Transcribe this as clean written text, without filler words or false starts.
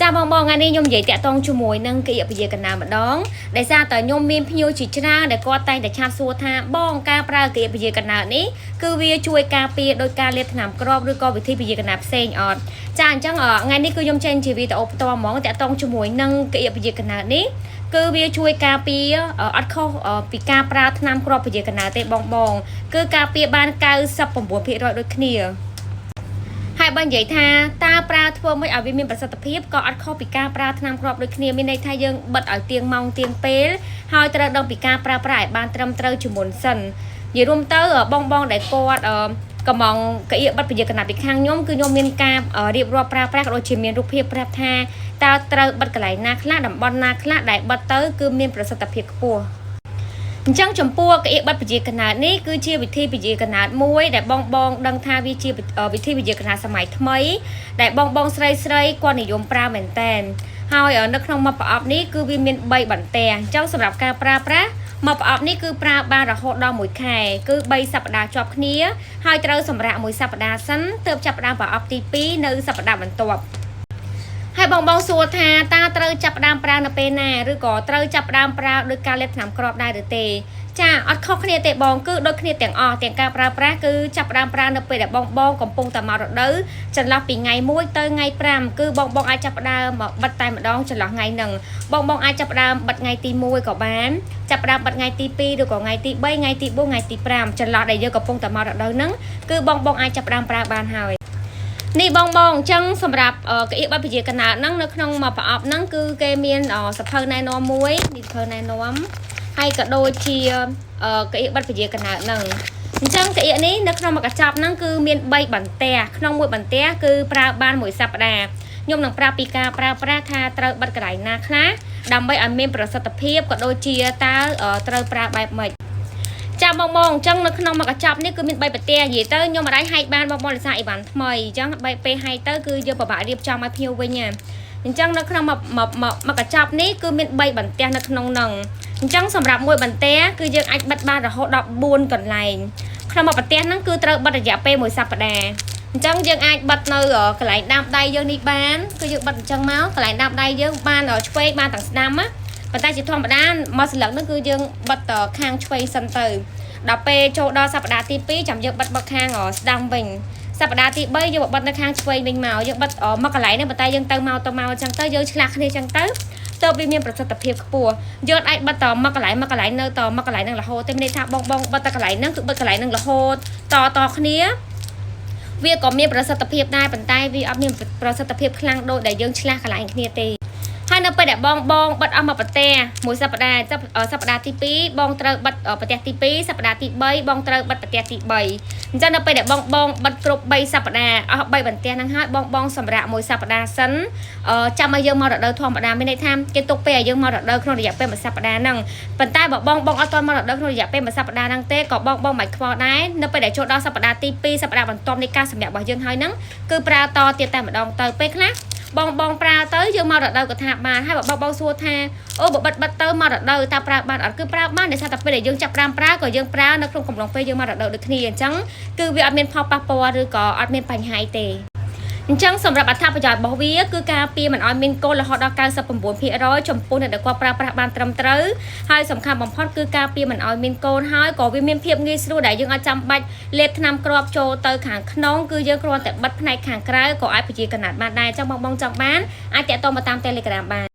ចាបងថ្ងៃនេះខ្ញុំនិយាយតាក់ទងជាមួយនឹងគណៈបជាកណ្ដាលម្ដងដែលសារតែខ្ញុំមានភ្ញៀវជាច្រើនដែលគាត់តែងតែឆាតសួរថាបងការប្រើគណៈបជាកណ្ដាលនេះគឺវាជួយការពារដោយការលាបថ្នាំក្របឬក៏វិធីបជាកណ្ដាលផ្សេងអត់ចាអញ្ចឹងថ្ងៃនេះគឺខ្ញុំចេញជាវីដេអូផ្ទាល់ហ្មងតាក់ទងជាមួយនឹងគណៈបជាកណ្ដាលនេះគឺវាជួយការពារអត់ខុសពីការប្រើថ្នាំក្របបជាកណ្ដាលទេបងគឺការពារបាន99%ដូចគ្នាហើយបើនិយាយថាតើប្រើធ្វើមិនឲ្យវាមានប្រសិទ្ធភាពក៏អត់ខុសពីការប្រើថ្នាំគ្រាប់ដូចគ្នាមានន័យថាយើងបិទឲ្យទៀងម៉ោងទៀងពេលហើយត្រូវដឹងពីការប្រើប្រាស់ឲ្យបានត្រឹមត្រូវជាមុនសិននិយាយរួមទៅបងដែលគាត់កំងកៀបបិទពជាកណ្ដាលពីខាងខ្ញុំគឺខ្ញុំមានការរៀបរាប់ប្រើប្រាស់ក៏ដូចជាមានរូបភាពប្រាប់ថាតើត្រូវបិទកន្លែងណាខ្លះតំបន់ណាខ្លះដែលបិទទៅគឺមានប្រសិទ្ធភាពខ្ពស់អញ្ចឹងចំពោះក្អៀបបិទពជាកណ្ដាលនេះគឺជាវិធីពជាកណ្ដាលមួយដែលបងដឹងថាវាជាវិធីពជាកណ្ដាលសម័យថ្មីដែលបងស្រីគាត់និយមប្រើមែនតែនហើយនៅក្នុងមកប្រអប់នេះគឺវាមាន3បន្ទះអញ្ចឹងសម្រាប់ការប្រើប្រាស់មកប្រអប់នេះគឺប្រើបានរហូតដល់1ខែគឺ3សប្តាហ៍ជាប់គ្នាហើយត្រូវសម្រាប់1សប្តាហ៍សិនទើបចាប់ផ្ដើមប្រអប់ទី2នៅសប្តាហ៍បន្ទាប់ហើយបងសួរថាតើត្រូវចាប់ផ្ដើមប្រើនៅពេលណាឬក៏ត្រូវចាប់ផ្ដើមប្រើដោយការលេបថ្នាំគ្រាប់ដែរឬទេចាអត់ខុសគ្នាទេបងគឺដូចគ្នាទាំងអស់ទាំងការប្រើប្រាស់គឺចាប់ផ្ដើមប្រើនៅពេលដែលបងកំពុងតែមករដូវចន្លោះពីថ្ងៃ1ទៅថ្ងៃ5គឺបងអាចចាប់ផ្ដើមបិទតែម្ដងចន្លោះថ្ងៃហ្នឹងបងអាចចាប់ផ្ដើមបិទថ្ងៃទី1ក៏បានចាប់ផ្ដើមបិទថ្ងៃទី2ឬក៏ថ្ងៃទី3ថ្ងៃទី4ថ្ងៃទី5ចន្លោះដែលយើងកំពុងតែមករដូវហ្នឹងគឺបងអាចចាប់ផ្ដើមប្រើបានហើយនេះបងអញ្ចឹងសម្រាប់ក្អៀបបិទពជាកណ្ដាលហ្នឹងនៅក្នុងមកប្រអប់ហ្នឹងគឺគេមានសភៅណែនាំមួយនេះសភៅណែនាំហើយក៏ដូចជាក្អៀបបិទពជាកណ្ដាលហ្នឹងអញ្ចឹងក្អៀបនេះនៅក្នុងមកកញ្ចប់ហ្នឹងគឺមាន3បន្ទះក្នុងមួយបន្ទះគឺប្រើបាន1សប្ដាហ៍ខ្ញុំនឹងប្រាប់ពីការប្រើប្រាស់ថាត្រូវបិទកន្លែងណាខ្លះដើម្បីឲ្យមានប្រសិទ្ធភាពក៏ដូចជាតើត្រូវប្រើបែបម៉េចចាំបងអញ្ចឹងនៅក្នុងមកកញ្ចប់នេះគឺមាន3បន្ទះនិយាយទៅខ្ញុំមិនអាចហែកបានបងលិសាអីវ៉ាន់ថ្មីអញ្ចឹងពេលហែកទៅគឺយើងពិបាករៀបចំឲ្យភ្ញៀវវិញណាអញ្ចឹងនៅក្នុងមកកញ្ចប់នេះគឺមាន3បន្ទះនៅក្នុងហ្នឹងអញ្ចឹងសម្រាប់មួយបន្ទះគឺយើងអាចបិទបានរហូតដល់4កន្លែងក្នុងមួយបន្ទះហ្នឹងគឺត្រូវបិទរយៈពេល1សប្តាហ៍អញ្ចឹងយើងអាចបិទនៅកន្លែងដាំដៃយើងនេះបានគឺយើងបិទអញ្ចឹងមកកន្លែងដាំដៃយើងបានឆ្វេងបានទាំងស្ដាំណាប៉ុន្តែជាធម្មតាមកស្លឹកហ្នឹងគឺយើងបិទខាងឆ្វេងសិនទៅដល់ពេលចូលដល់សប្តាហ៍ទី2ចាំយើងបិទខាងស្ដាំវិញសប្តាហ៍ទី3យើងបិទនៅខាងឆ្វេងវិញមកយើងបិទមកកន្លែងនេះប៉ុន្តែយើងទៅមកអញ្ចឹងទៅយើងឆ្លាស់គ្នាអញ្ចឹងទៅទើបវាមានប្រសិទ្ធភាពខ្ពស់យើងអាចបិទតមកកន្លែងនៅតមកកន្លែងហ្នឹងរហូតទេមានន័យថាបងបិទតែកន្លែងហ្នឹងគឺបិទកន្លែងហ្នឹងរហូតតគ្នាវាក៏មានប្រសិទ្ធភាពដែរប៉ុន្តែវាអត់មានប្រសិទ្ធភាពខ្លាំងដូចដែលយើងឆ្លាស់កន្លែងគ្នាទេហើយនៅពេលដែលបងបិទអស់មកប្រទេសមួយសប្តាហ៍សប្តាហ៍ទី2បងត្រូវបិទប្រទេសទី2សប្តាហ៍ទី3បងត្រូវបិទប្រទេសទី3អញ្ចឹងនៅពេលដែលបងបិទគ្រប់3សប្តាហ៍អស់3បន្ទះហ្នឹងហើយបងសម្រាប់មួយសប្តាហ៍សិនចាំឲ្យយើងមករដូវធម្មតាមានន័យថាគេទុកពេលឲ្យយើងមករដូវក្នុងរយៈពេល1សប្តាហ៍ហ្នឹងប៉ុន្តែបើបងអត់ទាន់មករដូវក្នុងរយៈពេល1សប្តាហ៍ហ្នឹងទេក៏បងមិនខ្វល់ដែរនៅពេលដែលចូលដល់សប្តាហ៍ទី2សប្តាហ៍បន្ទាប់នៃការសម្រាប់របស់យើងហើយហ្នឹងគឺប្រើតទៀតតែម្ដងទៅពេលខ្លះបងប្រើទៅយើងមករដូវក៏ថាបានហើយបើបងសួរថាអូបើបិទទៅមករដូវតើប្រើបានអត់គឺប្រើបានដោយសារតែពេលដែលយើងចាប់ប្រើក៏យើងប្រើនៅក្នុងកំឡុងពេលយើងមករដូវដូចគ្នាអញ្ចឹងគឺវាអត់មានផលប៉ះពាល់ឬក៏អត់មានបញ្ហាទេអញ្ចឹងសម្រាប់អត្ថប្រយោជន៍របស់វាគឺការពារមិនឲ្យមានកូនរហូតដល់99%ចំពោះអ្នកដែលគាត់ប្រើប្រាស់បានត្រឹមត្រូវហើយសំខាន់បំផុតគឺការពារមិនឲ្យមានកូនហើយក៏វាមានភាពងាយស្រួលដែលយើងអាចចាំបាច់លេបថ្នាំគ្រាប់ចូលទៅខាងក្នុងគឺយើងគ្រាន់តែបិទផ្នែកខាងក្រៅក៏អាចពជាកណ្ដាលបានដែរអញ្ចឹងបងចង់បានអាចតាក់ទងមកតាម Telegram បាន